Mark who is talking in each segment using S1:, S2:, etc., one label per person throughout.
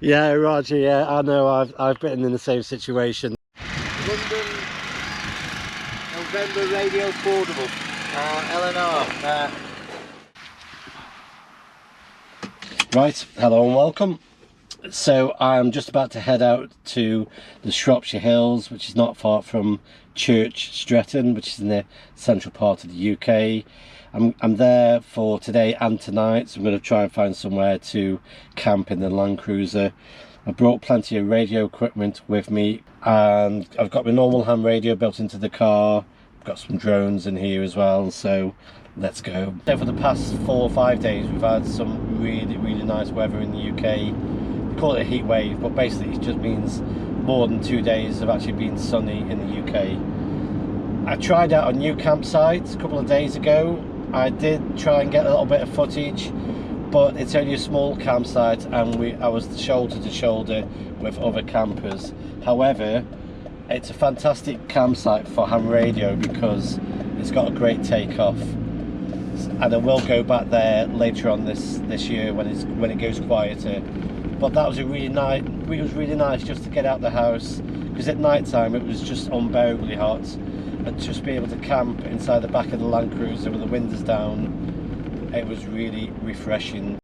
S1: Yeah, Roger, yeah, I know, I've been in the same situation.
S2: London November Radio Portable, LNR.
S1: Right, hello and welcome. So I'm just about to head out to the Shropshire Hills, which is not far from Church Stretton, which is in the central part of the UK. I'm there for today and tonight, so I'm going to try and find somewhere to camp in the Land Cruiser. I brought plenty of radio equipment with me, and I've got my normal ham radio built into the car. I've got some drones in here as well, so let's go. So for the past 4 or 5 days we've had some really nice weather in the UK. We call it a heat wave, but basically it just means more than 2 days have actually been sunny in the UK. I tried out a new campsite a couple of days ago. I did try and get a little bit of footage, but it's only a small campsite, and I was shoulder to shoulder with other campers. However, it's a fantastic campsite for ham radio because it's got a great takeoff, and I will go back there later on this year when it goes quieter. But that was it was really nice just to get out the house, because at night time it was just unbearably hot, and just be able to camp inside the back of the Land Cruiser with the windows down, it was really refreshing.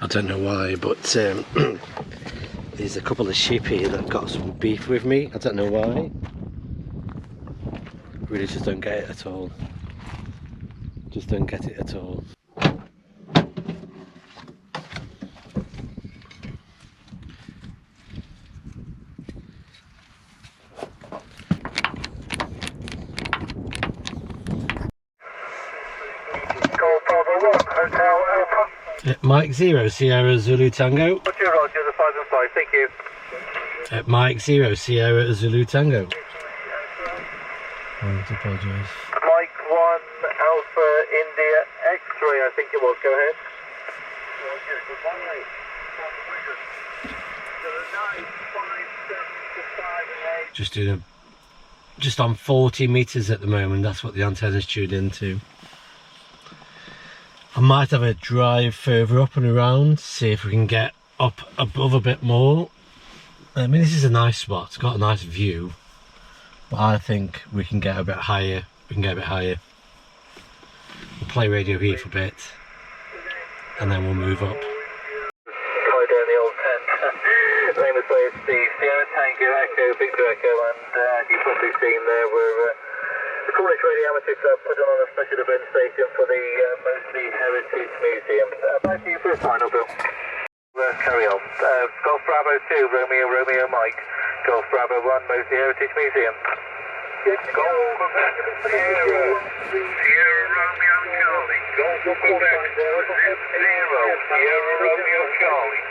S1: I don't know why, but there's a couple of sheep here that got some beef with me. I don't know why. Really just don't get it at all. Just don't get it at all. Mike 0, Sierra Zulu Tango.
S3: Roger, the 5 and 5, thank you.
S1: Mike 0, Sierra Zulu Tango. I apologise.
S3: Mike 1, Alpha India X-ray, I think it was, go ahead.
S1: Just doing just on 40 metres at the moment, that's what the antenna's tuned into. I might have a drive further up and around, see if we can get up above a bit more. I mean, this is a nice spot, it's got a nice view, but I think we can get a bit higher. We'll play radio here for a bit, and then we'll move up.
S3: Tie down the old tent. Name of the Sierra Tango Echo, Victor Echo, and you've probably seen there the Cornish radiometers put on a special event station for the Moseley Heritage Museum. Back to you for a final, Bill. Carry on. Golf Bravo 2, Romeo Mike. Golf Bravo 1, Moseley Heritage Museum. Golf Sierra Romeo Charlie. Golf Quebec 0, Sierra Romeo Charlie.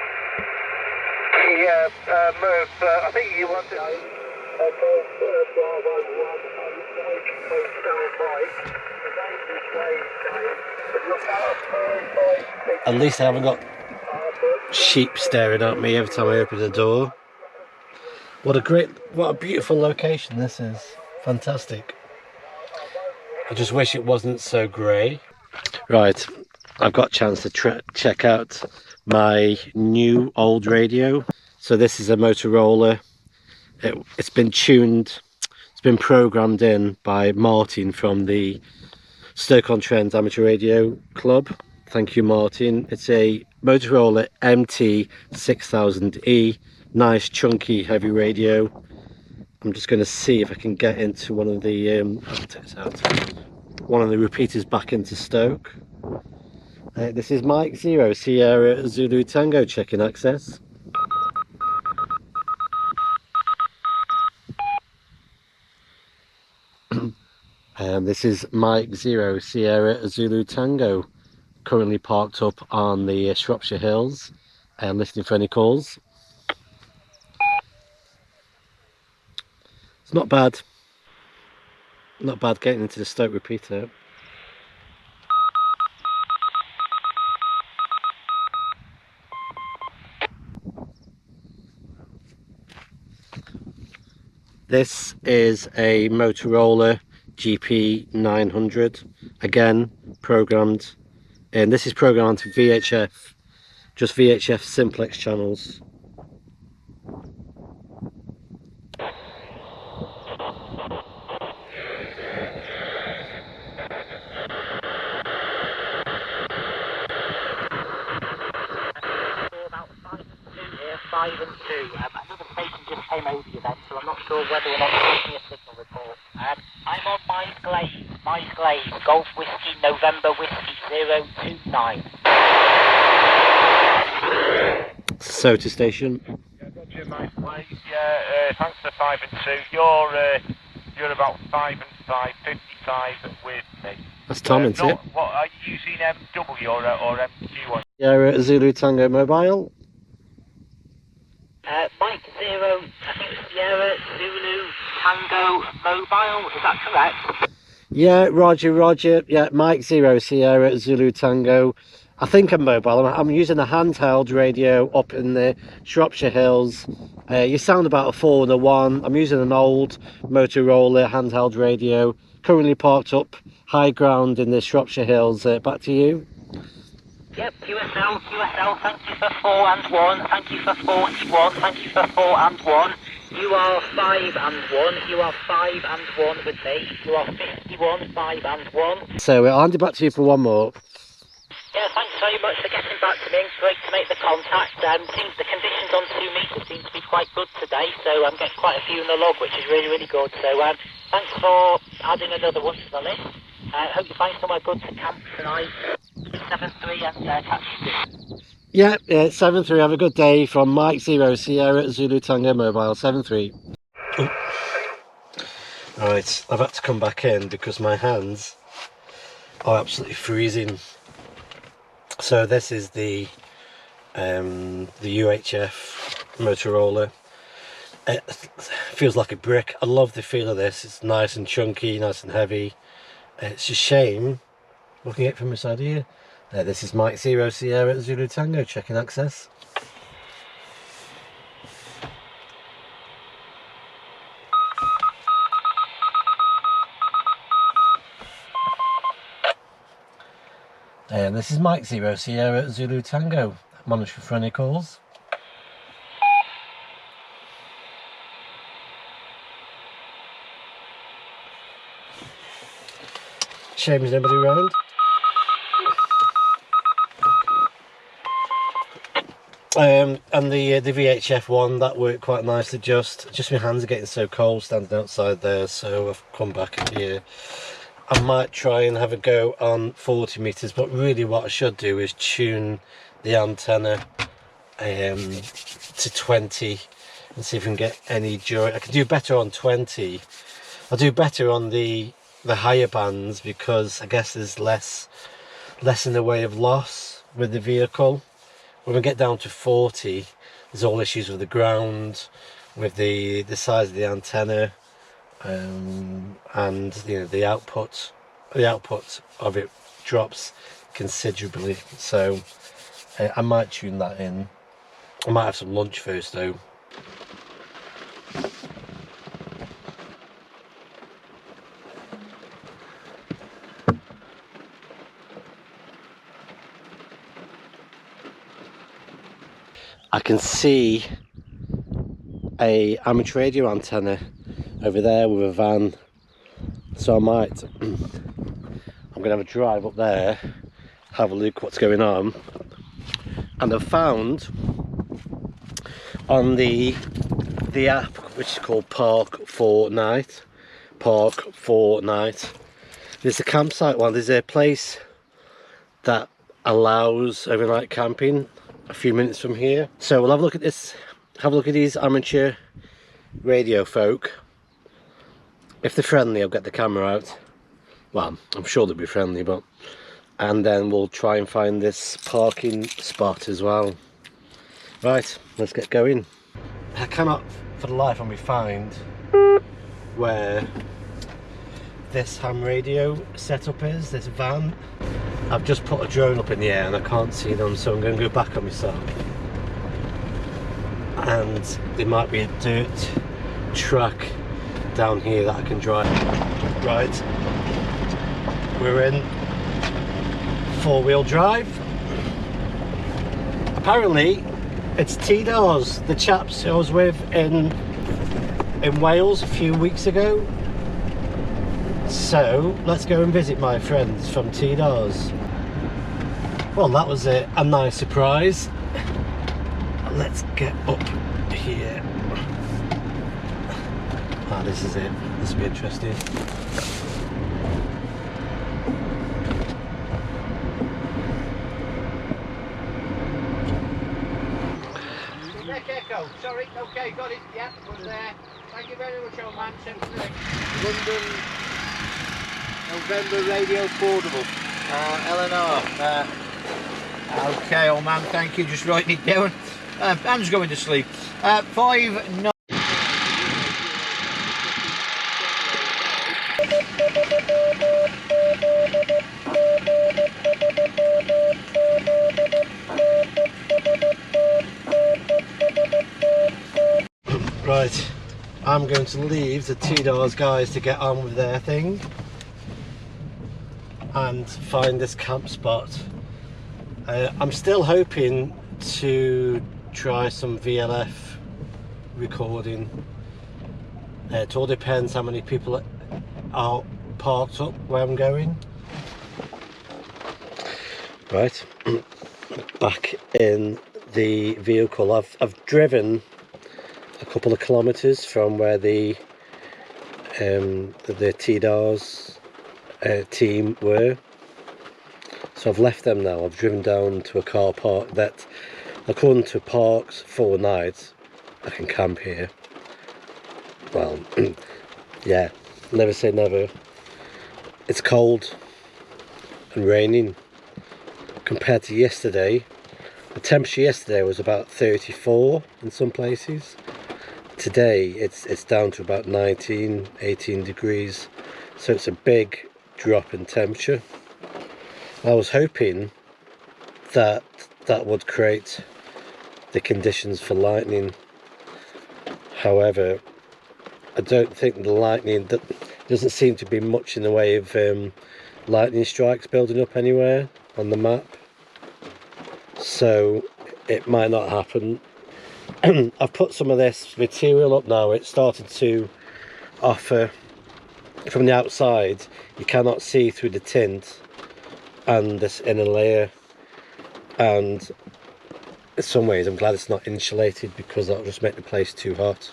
S3: Yeah, Merv, I think you want to...
S1: At least I haven't got sheep staring at me every time I open the door. What a beautiful location this is. Fantastic. I just wish it wasn't so grey. Right, I've got a chance to check out my new old radio. So this is a Motorola. It's been tuned, it's been programmed in by Martin from the Stoke-on-Trent Amateur Radio Club. Thank you, Martin. It's a Motorola MT6000E, nice chunky heavy radio. I'm just going to see if I can get into one of the repeaters back into Stoke. This is Mike 0, Sierra Zulu Tango, checking access. This is Mike 0, Sierra Zulu Tango, currently parked up on the Shropshire Hills, listening for any calls. It's not bad. Not bad getting into the Stoke repeater. This is a Motorola GP 900, again programmed, and this is programmed to VHF, just VHF simplex channels.
S3: About 5 and 2 here, 5 and 2. Another station just came over you then, so I'm not sure whether or not you're getting a signal report. I'm on Mice Glade, Golf Whiskey, November Whiskey 029.
S1: SOTA station.
S4: Yeah, Roger, Mice Glade. Yeah, thanks for 5 and 2. You're about 5 and 5, 55 with me.
S1: That's Tom, isn't it?
S4: What are you using, MW or MQ1?
S1: Yeah, Zulu Tango Mobile.
S3: Mike 0, I think it's Sierra Zulu Tango Mobile, is that correct?
S1: Yeah, Roger. Yeah, Mike 0 Sierra Zulu Tango. I think I'm mobile. I'm using a handheld radio up in the Shropshire Hills. You sound about a 4 and a 1. I'm using an old Motorola handheld radio. Currently parked up high ground in the Shropshire Hills. Back to you.
S3: Yep, QSL, thank you for 4 and 1, thank you for 41, thank you for 4 and 1. You are 5 and 1, you are 5 and 1 with me, you are 51, 5 and 1.
S1: So I'll hand it back to you for one more.
S3: Yeah, thanks very much for getting back to me. It's great to make the contact. The conditions on 2 metres seem to be quite good today, so I'm getting quite a few in the log, which is really good. So thanks for adding another one to the list. I hope you find somewhere good to camp tonight. 7-3 and catch you soon.
S1: Yeah, 7-3. Have a good day from Mike 0 Sierra Zulu Tango Mobile 7-3. Right, I've had to come back in because my hands are absolutely freezing. So this is the UHF Motorola. It feels like a brick. I love the feel of this. It's nice and chunky, nice and heavy. It's a shame, looking at it from the side here. This is Mike 0 Sierra Zulu Tango, checking access. And this is Mike 0 Sierra Zulu Tango, monitor for any calls. Shame there's nobody around. And the VHF one, that worked quite nicely. Just my hands are getting so cold standing outside there, so I've come back here. I might try and have a go on 40 meters, but really what I should do is tune the antenna to 20 and see if we can get any joy. I can do better on 20. I'll do better on the higher bands because I guess there's less in the way of loss with the vehicle. When we get down to 40, there's all issues with the ground, with the size of the antenna, and the output of it drops considerably. So I might tune that in. I might have some lunch first though. I can see a amateur radio antenna over there with a van, so I'm gonna have a drive up there, have a look what's going on. And I've found on the app, which is called Park Fortnight, there's a campsite one. There's a place that allows overnight camping a few minutes from here, so we'll have a look at this, have a look at these amateur radio folk. If they're friendly, I'll get the camera out. Well, I'm sure they'll be friendly, but and then we'll try and find this parking spot as well. Right, let's get going. I cannot for the life of me find where this ham radio setup is, this van. I've just put a drone up in the air and I can't see them, so I'm going to go back on myself. And there might be a dirt track down here that I can drive. Right, we're in four-wheel drive. Apparently it's TDARS, the chaps I was with in Wales a few weeks ago. So let's go and visit my friends from TDARS. Well, that was a nice surprise. Let's get up here. Ah, this is it. This will be interesting.
S2: Echo, sorry, okay, got it, yeah, was there. Thank you very much, old man. London, November Radio Portable, LNR. Okay, old man, thank you, just writing it down. Anne's going to sleep. 5-9.
S1: Right, I'm going to leave the TDARS guys to get on with their thing and find this camp spot. I'm still hoping to try some VLF recording. It all depends how many people are parked up where I'm going. Right, back in the vehicle. I've driven a couple of kilometers from where the TDARS team were, so I've left them now. I've driven down to a car park that, according to Parks 4 Nights, I can camp here. Well, yeah, never say never. It's cold and raining compared to yesterday. The temperature yesterday was about 34 in some places. Today it's down to about 18 degrees, so it's a big drop in temperature. I was hoping that would create the conditions for lightning. However, I don't think the lightning, that doesn't seem to be much in the way of lightning strikes building up anywhere on the map, so it might not happen. I've put some of this material up now. It started to offer from the outside. You cannot see through the tint and this inner layer, and in some ways I'm glad it's not insulated, because that'll just make the place too hot.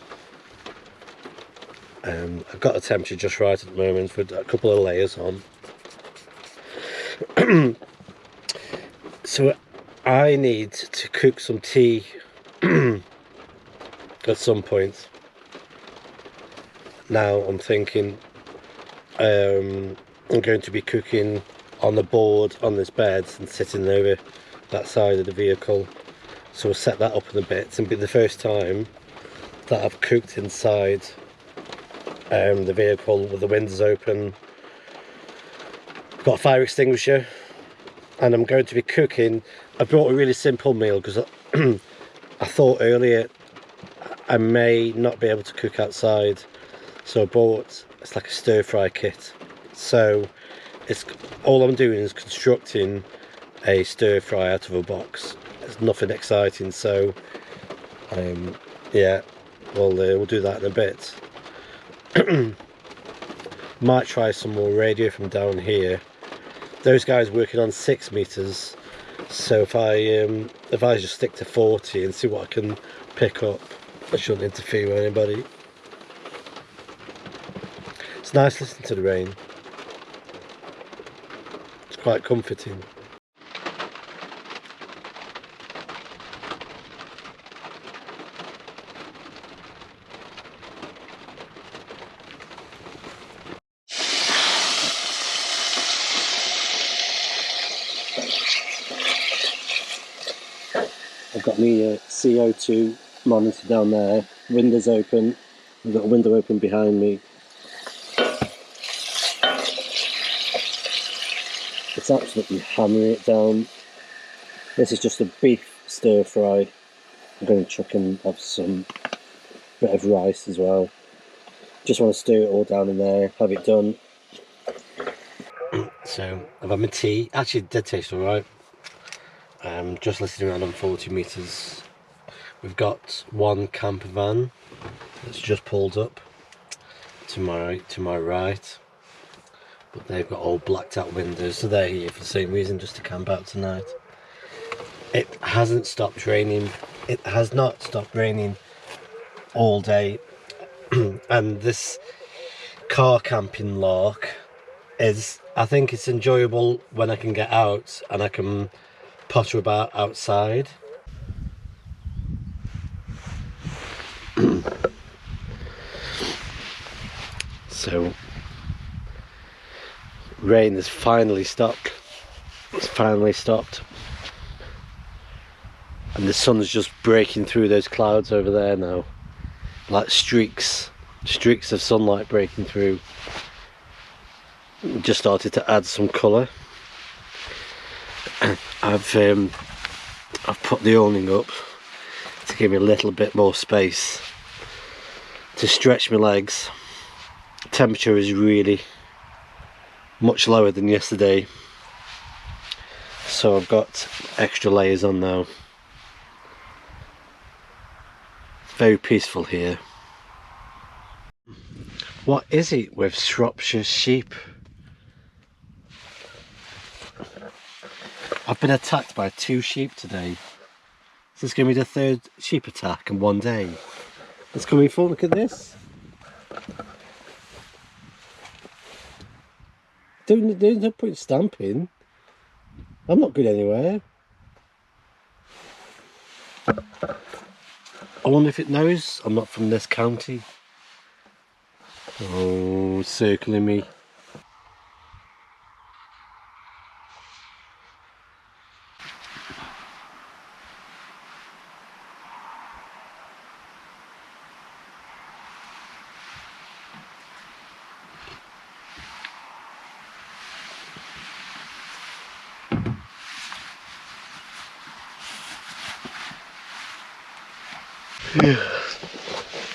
S1: I've got the temperature just right at the moment with a couple of layers on. So I need to cook some tea at some point. Now I'm thinking I'm going to be cooking on the board on this bed and sitting over that side of the vehicle, so we'll set that up in a bit. And be the first time that I've cooked inside the vehicle with the windows open. Got a fire extinguisher, and I'm going to be cooking. I brought a really simple meal because I thought earlier I may not be able to cook outside, so I bought, it's like a stir fry kit. So it's all I'm doing is constructing a stir fry out of a box. It's nothing exciting, so yeah, we'll do that in a bit. Might try some more radio from down here. Those guys working on 6 meters, so if I just stick to 40 and see what I can pick up, I shouldn't interfere with anybody. It's nice listening to the rain. It's quite comforting. got me a CO2 monitor down there, windows open, I've got a window open behind me. It's absolutely hammering it down. This is just a beef stir fry. I'm going to chuck and have some bit of rice as well. Just want to stir it all down in there, have it done. So I've had my tea. Actually, it did taste alright. Just listening around on 40 metres. We've got one camper van that's just pulled up to my right, but they've got all blacked out windows, so they're here for the same reason, just to camp out tonight. It hasn't stopped raining. It has not stopped raining all day, and this car camping lark is, I think it's enjoyable when I can get out and I can potter about outside. So rain has finally stopped. It's finally stopped, and the sun's just breaking through those clouds over there now, like streaks of sunlight breaking through. Just started to add some colour. I've put the awning up to give me a little bit more space to stretch my legs. Temperature is really much lower than yesterday, so I've got extra layers on now. Very peaceful here. What is it with Shropshire sheep? I've been attacked by 2 sheep today. This is going to be the 3rd sheep attack in one day. It's coming full. Look at this. There's no point stamping. I'm not going anywhere. I wonder if it knows I'm not from this county. Oh, circling me.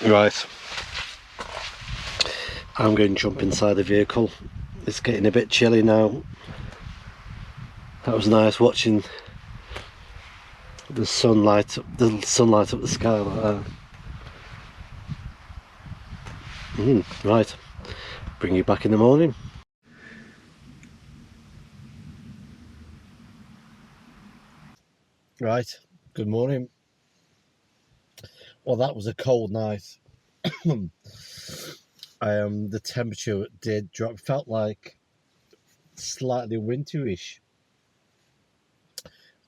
S1: Right, I'm going to jump inside the vehicle. It's getting a bit chilly now. That was nice watching the sunlight up the sky like that. Right, bring you back in the morning. Right, good morning. Well, that was a cold night. The temperature did drop. Felt like slightly winterish.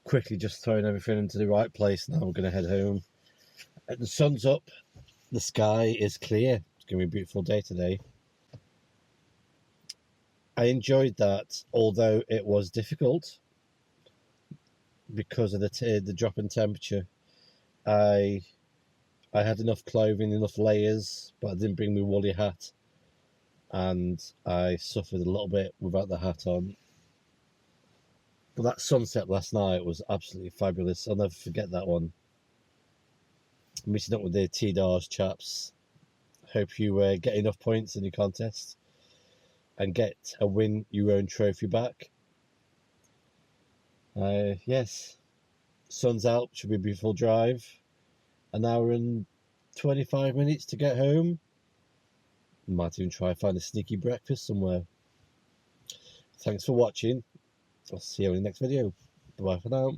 S1: Quickly just throwing everything into the right place. Now we're going to head home. The sun's up. The sky is clear. It's going to be a beautiful day today. I enjoyed that, although it was difficult because of the drop in temperature. I had enough clothing, enough layers, but I didn't bring my woolly hat, and I suffered a little bit without the hat on. But that sunset last night was absolutely fabulous. I'll never forget that one. Meeting up with the TDARS chaps. Hope you get enough points in your contest and get a win your own trophy back. Yes, sun's out, should be a beautiful drive. An hour and 25 minutes to get home. Might even try and find a sneaky breakfast somewhere. Thanks for watching. I'll see you in the next video. Bye for now.